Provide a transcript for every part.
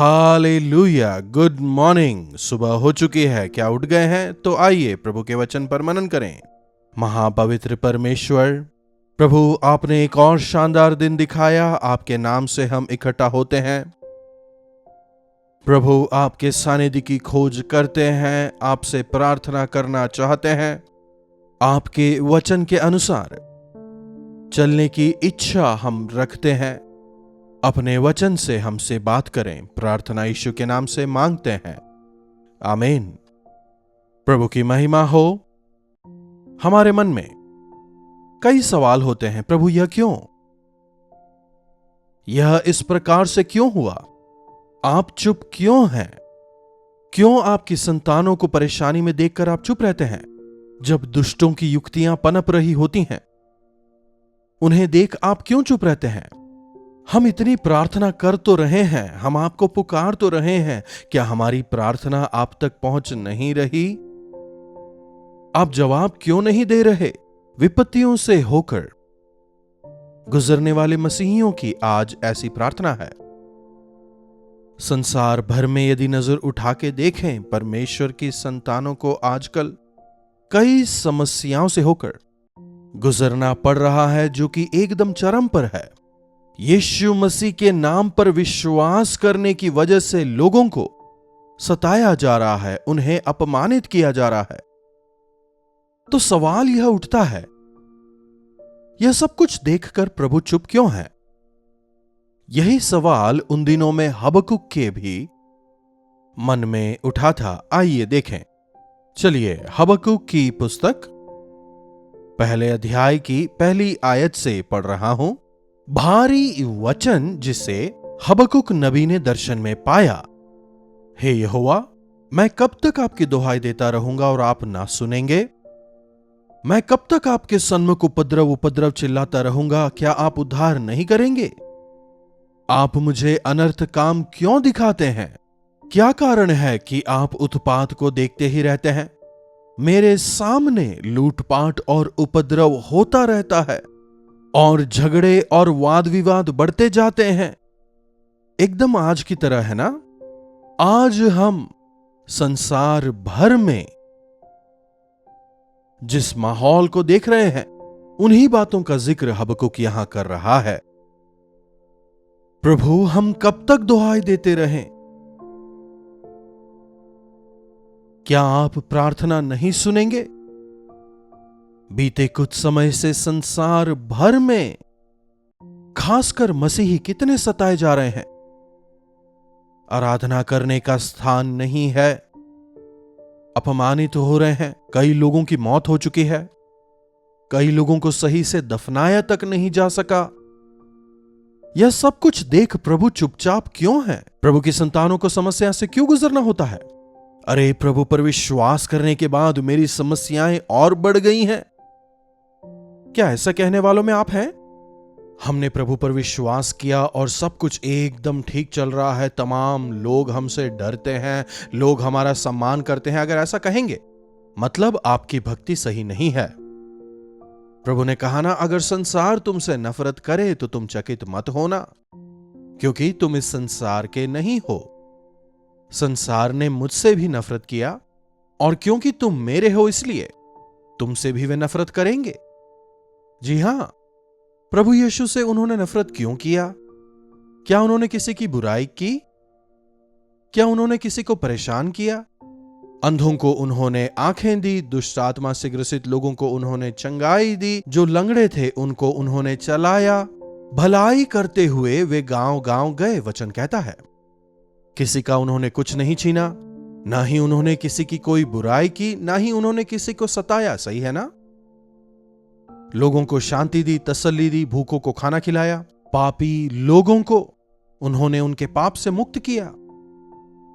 Hallelujah. Good morning. सुबह हो चुकी है, क्या उठ गए हैं? तो आइए प्रभु के वचन पर मनन करें। महापवित्र परमेश्वर प्रभु, आपने एक और शानदार दिन दिखाया। आपके नाम से हम इकट्ठा होते हैं प्रभु, आपके सानिध्य की खोज करते हैं, आपसे प्रार्थना करना चाहते हैं, आपके वचन के अनुसार चलने की इच्छा हम रखते हैं। अपने वचन से हमसे बात करें, प्रार्थना यीशु के नाम से मांगते हैं, आमीन। प्रभु की महिमा हो। हमारे मन में कई सवाल होते हैं, प्रभु यह क्यों? यह इस प्रकार से क्यों हुआ? आप चुप क्यों हैं? क्यों आपकी संतानों को परेशानी में देखकर आप चुप रहते हैं? जब दुष्टों की युक्तियां पनप रही होती हैं, उन्हें देख आप क्यों चुप रहते हैं? हम इतनी प्रार्थना कर तो रहे हैं, हम आपको पुकार तो रहे हैं, क्या हमारी प्रार्थना आप तक पहुंच नहीं रही? आप जवाब क्यों नहीं दे रहे? विपत्तियों से होकर गुजरने वाले मसीहियों की आज ऐसी प्रार्थना है। संसार भर में यदि नजर उठा के देखें, परमेश्वर की संतानों को आजकल कई समस्याओं से होकर गुजरना पड़ रहा है, जो कि एकदम चरम पर है। यीशु मसीह के नाम पर विश्वास करने की वजह से लोगों को सताया जा रहा है, उन्हें अपमानित किया जा रहा है। तो सवाल यह उठता है, यह सब कुछ देखकर प्रभु चुप क्यों है? यही सवाल उन दिनों में हबक्कुक के भी मन में उठा था। आइए देखें। चलिए हबक्कुक की पुस्तक पहले अध्याय की पहली आयत से पढ़ रहा हूं। भारी वचन जिसे हबक्कुक नबी ने दर्शन में पाया। हे यहोवा, मैं कब तक आपकी दुहाई देता रहूंगा और आप ना सुनेंगे? मैं कब तक आपके सन्मुख उपद्रव चिल्लाता रहूंगा, क्या आप उद्धार नहीं करेंगे? आप मुझे अनर्थ काम क्यों दिखाते हैं? क्या कारण है कि आप उत्पात को देखते ही रहते हैं? मेरे सामने लूटपाट और उपद्रव होता रहता है और झगड़े और वाद विवाद बढ़ते जाते हैं। एकदम आज की तरह है ना? आज हम संसार भर में जिस माहौल को देख रहे हैं, उन्हीं बातों का जिक्र हबक्कुक यहां कर रहा है। प्रभु, हम कब तक दुहाई देते रहें? क्या आप प्रार्थना नहीं सुनेंगे? बीते कुछ समय से संसार भर में खासकर मसीही कितने सताए जा रहे हैं। आराधना करने का स्थान नहीं है, अपमानित हो रहे हैं, कई लोगों की मौत हो चुकी है, कई लोगों को सही से दफनाया तक नहीं जा सका। यह सब कुछ देख प्रभु चुपचाप क्यों है? प्रभु की संतानों को समस्या से क्यों गुजरना होता है? अरे प्रभु पर विश्वास करने के बाद मेरी समस्याएं और बढ़ गई हैं। क्या ऐसा कहने वालों में आप हैं? हमने प्रभु पर विश्वास किया और सब कुछ एकदम ठीक चल रहा है, तमाम लोग हमसे डरते हैं, लोग हमारा सम्मान करते हैं। अगर ऐसा कहेंगे, मतलब आपकी भक्ति सही नहीं है। प्रभु ने कहा ना, अगर संसार तुमसे नफरत करे तो तुम चकित मत होना, क्योंकि तुम इस संसार के नहीं हो। संसार ने मुझसे भी नफरत किया, और क्योंकि तुम मेरे हो इसलिए तुमसे भी वे नफरत करेंगे। जी हां, प्रभु यीशु से उन्होंने नफरत क्यों किया? क्या उन्होंने किसी की बुराई की? क्या उन्होंने किसी को परेशान किया? अंधों को उन्होंने आंखें दी, दुष्ट आत्मा से ग्रसित लोगों को उन्होंने चंगाई दी, जो लंगड़े थे उनको उन्होंने चलाया। भलाई करते हुए वे गांव गांव गए, वचन कहता है। किसी का उन्होंने कुछ नहीं छीना, ना ही उन्होंने किसी की कोई बुराई की, ना ही उन्होंने किसी को सताया। सही है ना? लोगों को शांति दी, तसल्ली दी, भूखों को खाना खिलाया, पापी लोगों को उन्होंने उनके पाप से मुक्त किया,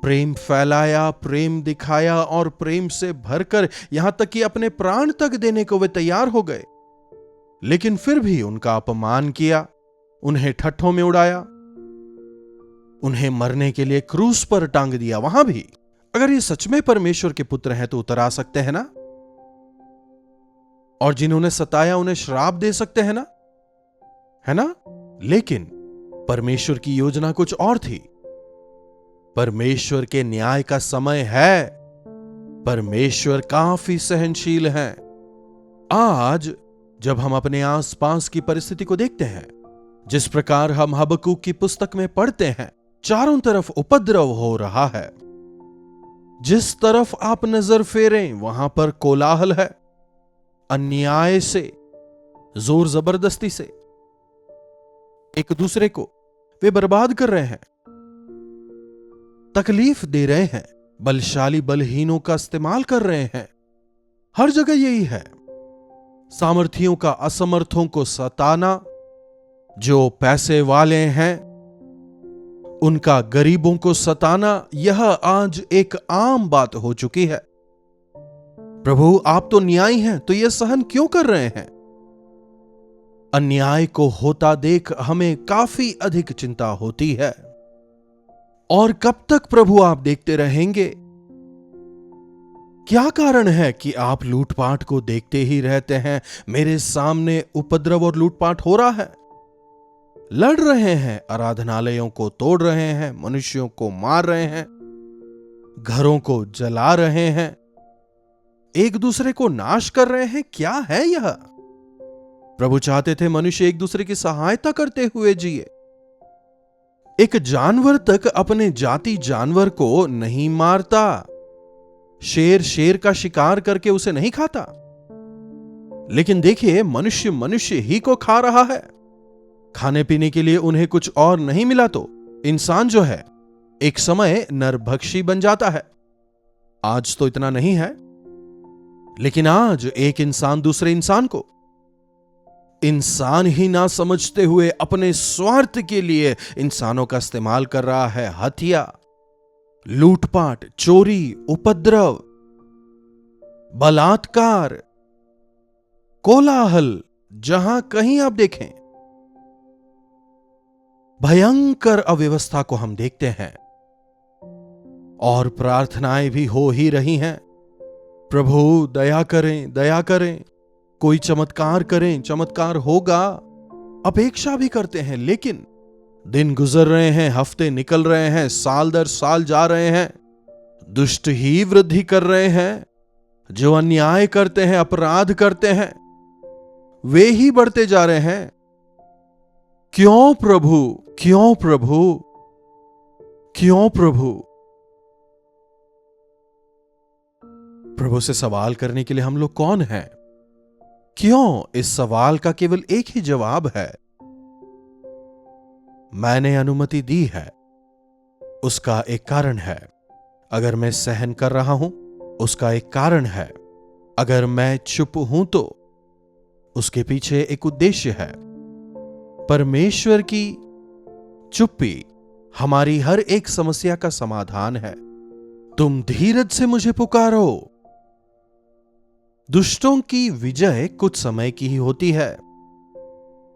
प्रेम फैलाया, प्रेम दिखाया और प्रेम से भरकर यहां तक कि अपने प्राण तक देने को वे तैयार हो गए। लेकिन फिर भी उनका अपमान किया, उन्हें ठट्ठों में उड़ाया, उन्हें मरने के लिए क्रूस पर टांग दिया। वहां भी अगर ये सच में परमेश्वर के पुत्र हैं तो उतर आ सकते हैं ना? और जिन्होंने सताया उन्हें श्राप दे सकते हैं ना? है ना? लेकिन परमेश्वर की योजना कुछ और थी। परमेश्वर के न्याय का समय है। परमेश्वर काफी सहनशील हैं। आज जब हम अपने आसपास की परिस्थिति को देखते हैं, जिस प्रकार हम हबक्कूक की पुस्तक में पढ़ते हैं, चारों तरफ उपद्रव हो रहा है। जिस तरफ आप नजर फेरें वहां पर कोलाहल है। अन्याय से, जोर जबरदस्ती से एक दूसरे को वे बर्बाद कर रहे हैं, तकलीफ दे रहे हैं, बलशाली बलहीनों का इस्तेमाल कर रहे हैं। हर जगह यही है। सामर्थियों का असमर्थों को सताना, जो पैसे वाले हैं उनका गरीबों को सताना, यह आज एक आम बात हो चुकी है। प्रभु, आप तो न्यायी हैं, तो यह सहन क्यों कर रहे हैं? अन्याय को होता देख हमें काफी अधिक चिंता होती है। और कब तक प्रभु आप देखते रहेंगे? क्या कारण है कि आप लूटपाट को देखते ही रहते हैं? मेरे सामने उपद्रव और लूटपाट हो रहा है। लड़ रहे हैं, आराधनालयों को तोड़ रहे हैं, मनुष्यों को मार रहे हैं, घरों को जला रहे हैं, एक दूसरे को नाश कर रहे हैं। क्या है यह? प्रभु चाहते थे मनुष्य एक दूसरे की सहायता करते हुए जिए। एक जानवर तक अपने जाति जानवर को नहीं मारता। शेर शेर का शिकार करके उसे नहीं खाता। लेकिन देखिए, मनुष्य मनुष्य ही को खा रहा है। खाने पीने के लिए उन्हें कुछ और नहीं मिला तो इंसान जो है एक समय नरभक्षी बन जाता है। आज तो इतना नहीं है, लेकिन आज एक इंसान दूसरे इंसान को इंसान ही ना समझते हुए अपने स्वार्थ के लिए इंसानों का इस्तेमाल कर रहा है। हत्या, लूटपाट, चोरी, उपद्रव, बलात्कार, कोलाहल, जहां कहीं आप देखें भयंकर अव्यवस्था को हम देखते हैं। और प्रार्थनाएं भी हो ही रही हैं, प्रभु दया करें, दया करें, कोई चमत्कार करें, चमत्कार होगा। अपेक्षा भी करते हैं, लेकिन दिन गुजर रहे हैं, हफ्ते निकल रहे हैं, साल दर साल जा रहे हैं, दुष्ट ही वृद्धि कर रहे हैं। जो अन्याय करते हैं, अपराध करते हैं, वे ही बढ़ते जा रहे हैं। क्यों प्रभु, क्यों प्रभु, क्यों प्रभु? प्रभु से सवाल करने के लिए हम लोग कौन हैं? क्यों? इस सवाल का केवल एक ही जवाब है, मैंने अनुमति दी है, उसका एक कारण है। अगर मैं सहन कर रहा हूं, उसका एक कारण है। अगर मैं चुप हूं तो उसके पीछे एक उद्देश्य है। परमेश्वर की चुप्पी हमारी हर एक समस्या का समाधान है। तुम धीरज से मुझे पुकारो। दुष्टों की विजय कुछ समय की ही होती है।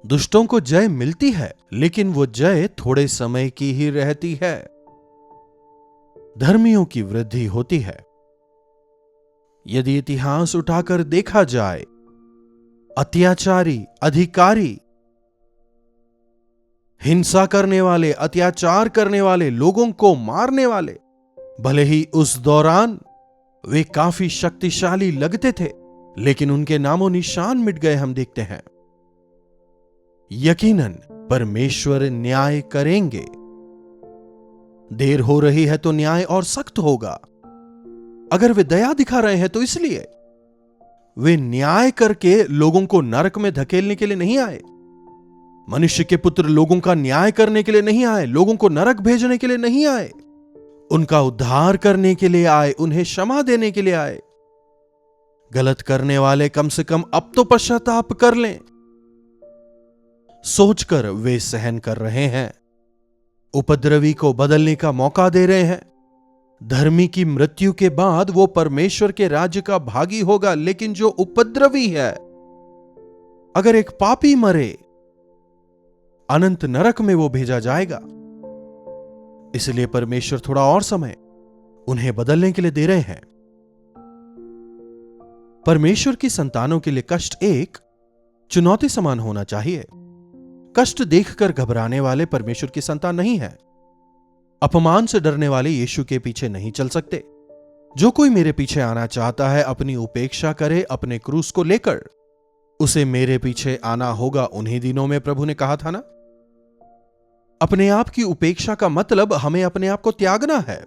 दुष्टों को जय मिलती है, लेकिन वो जय थोड़े समय की ही रहती है। धर्मियों की वृद्धि होती है। यदि इतिहास उठाकर देखा जाए, अत्याचारी, अधिकारी, हिंसा करने वाले, अत्याचार करने वाले, लोगों को मारने वाले, भले ही उस दौरान वे काफी शक्तिशाली लगते थे, लेकिन उनके नामों निशान मिट गए, हम देखते हैं। यकीनन परमेश्वर न्याय करेंगे। देर हो रही है तो न्याय और सख्त होगा। अगर वे दया दिखा रहे हैं तो इसलिए वे न्याय करके लोगों को नरक में धकेलने के लिए नहीं आए। मनुष्य के पुत्र लोगों का न्याय करने के लिए नहीं आए, लोगों को नरक भेजने के लिए नहीं आए, उनका उद्धार करने के लिए आए, उन्हें क्षमा देने के लिए आए। गलत करने वाले कम से कम अब तो पश्चाताप कर लें, सोचकर वे सहन कर रहे हैं। उपद्रवी को बदलने का मौका दे रहे हैं। धर्मी की मृत्यु के बाद वो परमेश्वर के राज्य का भागी होगा, लेकिन जो उपद्रवी है, अगर एक पापी मरे, अनंत नरक में वो भेजा जाएगा। इसलिए परमेश्वर थोड़ा और समय उन्हें बदलने के लिए दे रहे हैं। परमेश्वर की संतानों के लिए कष्ट एक चुनौती समान होना चाहिए। कष्ट देखकर घबराने वाले परमेश्वर की संतान नहीं है। अपमान से डरने वाले यीशु के पीछे नहीं चल सकते। जो कोई मेरे पीछे आना चाहता है अपनी उपेक्षा करे, अपने क्रूस को लेकर। उसे मेरे पीछे आना होगा। उन्हीं दिनों में प्रभु ने कहा था ना, अपने आप की उपेक्षा का मतलब हमें अपने आप को त्यागना है।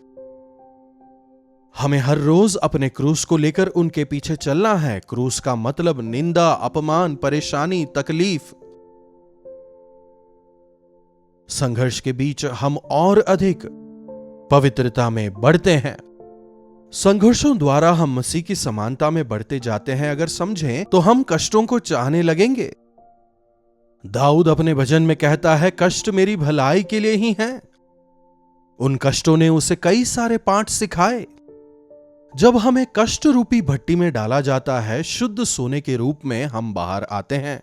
हमें हर रोज अपने क्रूस को लेकर उनके पीछे चलना है। क्रूस का मतलब निंदा, अपमान, परेशानी, तकलीफ। संघर्ष के बीच हम और अधिक पवित्रता में बढ़ते हैं। संघर्षों द्वारा हम मसीह की समानता में बढ़ते जाते हैं। अगर समझें तो हम कष्टों को चाहने लगेंगे। दाऊद अपने भजन में कहता है, कष्ट मेरी भलाई के लिए ही हैं। उन कष्टों ने उसे कई सारे पाठ सिखाए। जब हमें कष्ट रूपी भट्टी में डाला जाता है, शुद्ध सोने के रूप में हम बाहर आते हैं।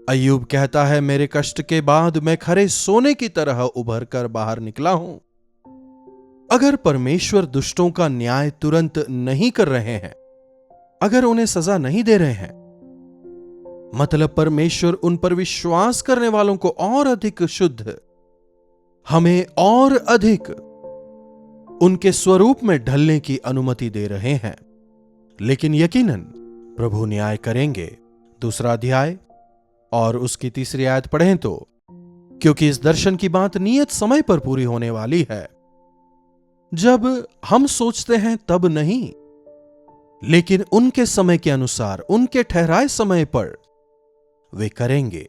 अय्यूब कहता है, मेरे कष्ट के बाद मैं खरे सोने की तरह उभर कर बाहर निकला हूं। अगर परमेश्वर दुष्टों का न्याय तुरंत नहीं कर रहे हैं, अगर उन्हें सजा नहीं दे रहे हैं, मतलब परमेश्वर उन पर विश्वास करने वालों को और अधिक शुद्ध, हमें और अधिक उनके स्वरूप में ढलने की अनुमति दे रहे हैं। लेकिन यकीनन प्रभु न्याय करेंगे। 2 अध्याय और उसकी 3 आयत पढ़ें तो, क्योंकि इस दर्शन की बात नियत समय पर पूरी होने वाली है। जब हम सोचते हैं तब नहीं, लेकिन उनके समय के अनुसार, उनके ठहराए समय पर वे करेंगे।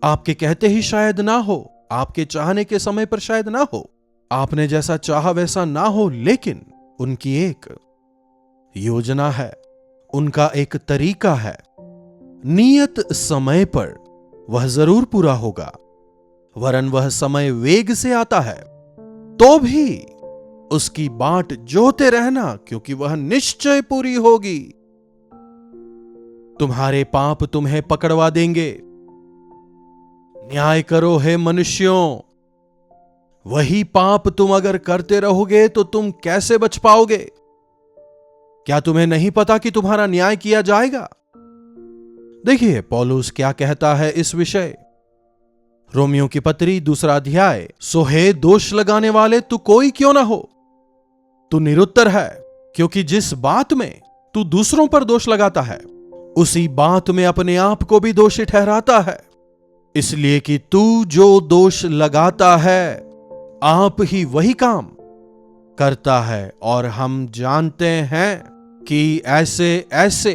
आपके कहते ही शायद ना हो, आपके चाहने के समय पर शायद ना हो, आपने जैसा चाहा वैसा ना हो, लेकिन उनकी एक योजना है, उनका एक तरीका है। नियत समय पर वह जरूर पूरा होगा। वरन वह समय वेग से आता है तो भी उसकी बाट जोते रहना, क्योंकि वह निश्चय पूरी होगी। तुम्हारे पाप तुम्हें पकड़वा देंगे। न्याय करो हे मनुष्यों। वही पाप तुम अगर करते रहोगे तो तुम कैसे बच पाओगे? क्या तुम्हें नहीं पता कि तुम्हारा न्याय किया जाएगा? देखिए पौलुस क्या कहता है इस विषय। रोमियो की पत्री 2 अध्याय, सो हे दोष लगाने वाले तू कोई क्यों ना हो, तू निरुत्तर है, क्योंकि जिस बात में तू दूसरों पर दोष लगाता है उसी बात में अपने आप को भी दोषी ठहराता है। इसलिए कि तू जो दोष लगाता है आप ही वही काम करता है, और हम जानते हैं कि ऐसे ऐसे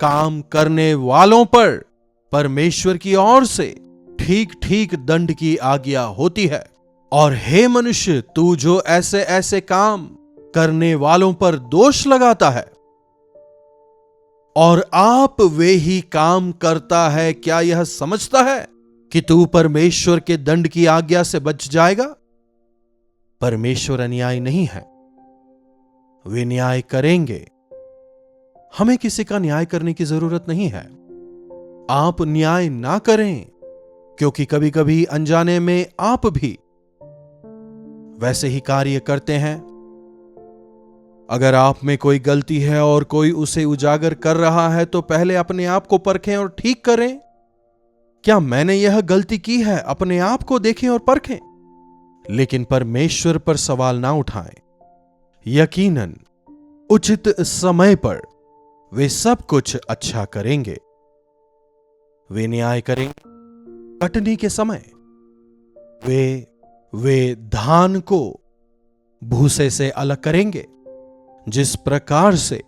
काम करने वालों पर परमेश्वर की ओर से ठीक ठीक दंड की आज्ञा होती है। और हे मनुष्य, तू जो ऐसे ऐसे काम करने वालों पर दोष लगाता है और आप वे ही काम करता है, क्या यह समझता है कि तू परमेश्वर के दंड की आज्ञा से बच जाएगा? परमेश्वर अन्याय नहीं है, वे न्याय करेंगे। हमें किसी का न्याय करने की जरूरत नहीं है। आप न्याय ना करें, क्योंकि कभी कभी अनजाने में आप भी वैसे ही कार्य करते हैं। अगर आप में कोई गलती है और कोई उसे उजागर कर रहा है तो पहले अपने आप को परखें और ठीक करें। क्या मैंने यह गलती की है? अपने आप को देखें और परखें, लेकिन परमेश्वर पर सवाल ना उठाएं। यकीनन उचित समय पर वे सब कुछ अच्छा करेंगे। वे न्याय करेंगे। कटनी के समय वे धान को भूसे से अलग करेंगे। जिस प्रकार से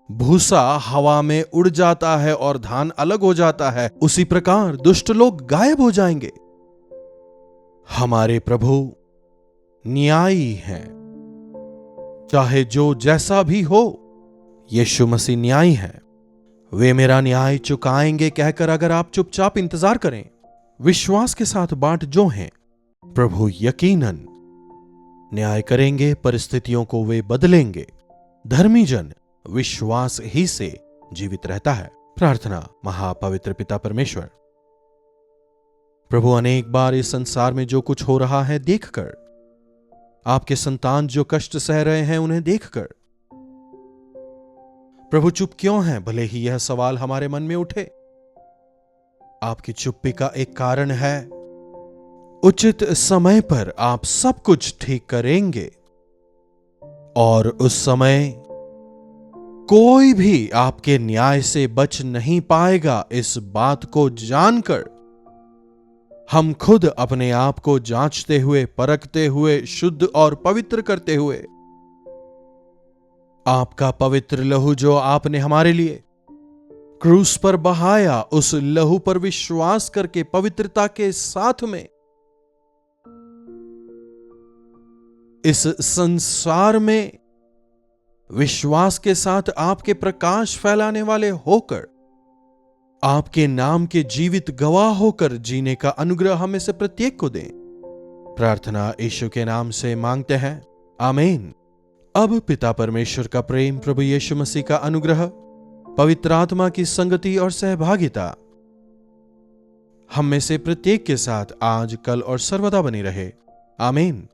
भूसा हवा में उड़ जाता है और धान अलग हो जाता है, उसी प्रकार दुष्ट लोग गायब हो जाएंगे। हमारे प्रभु न्यायी हैं, चाहे जो जैसा भी हो। यीशु मसीह न्यायी हैं। वे मेरा न्याय चुकाएंगे कहकर अगर आप चुपचाप इंतजार करें, विश्वास के साथ बाट जो हैं, प्रभु यकीनन न्याय करेंगे। परिस्थितियों को वे बदलेंगे। धर्मी जन विश्वास ही से जीवित रहता है। प्रार्थना। महापवित्र पिता परमेश्वर, प्रभु अनेक बार इस संसार में जो कुछ हो रहा है देखकर, आपके संतान जो कष्ट सह रहे हैं उन्हें देखकर, प्रभु चुप क्यों हैं? भले ही यह सवाल हमारे मन में उठे। आपकी चुप्पी का एक कारण है। उचित समय पर आप सब कुछ ठीक करेंगे और उस समय कोई भी आपके न्याय से बच नहीं पाएगा। इस बात को जानकर हम खुद अपने आप को जांचते हुए, परखते हुए, शुद्ध और पवित्र करते हुए, आपका पवित्र लहू जो आपने हमारे लिए क्रूस पर बहाया, उस लहू पर विश्वास करके पवित्रता के साथ में इस संसार में विश्वास के साथ आपके प्रकाश फैलाने वाले होकर, आपके नाम के जीवित गवाह होकर जीने का अनुग्रह हमें से प्रत्येक को दें। प्रार्थना यीशु के नाम से मांगते हैं, आमीन। अब पिता परमेश्वर का प्रेम, प्रभु यीशु मसीह का अनुग्रह, पवित्र आत्मा की संगति और सहभागिता हम में से प्रत्येक के साथ आज, कल और सर्वदा बनी रहे, आमीन।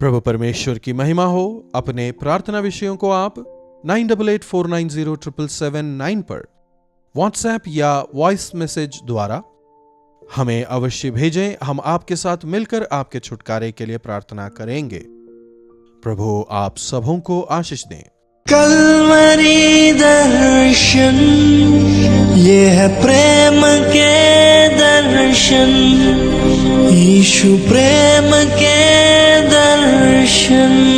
प्रभु परमेश्वर की महिमा हो। अपने प्रार्थना विषयों को आप 9884907779 पर व्हाट्सएप या वॉइस मैसेज द्वारा हमें अवश्य भेजें। हम आपके साथ मिलकर आपके छुटकारे के लिए प्रार्थना करेंगे। प्रभु आप सबों को आशीष दें। कल्वरी दर्शन, ये है प्रेम के दर्शन, यीशु प्रेम के दर्शन।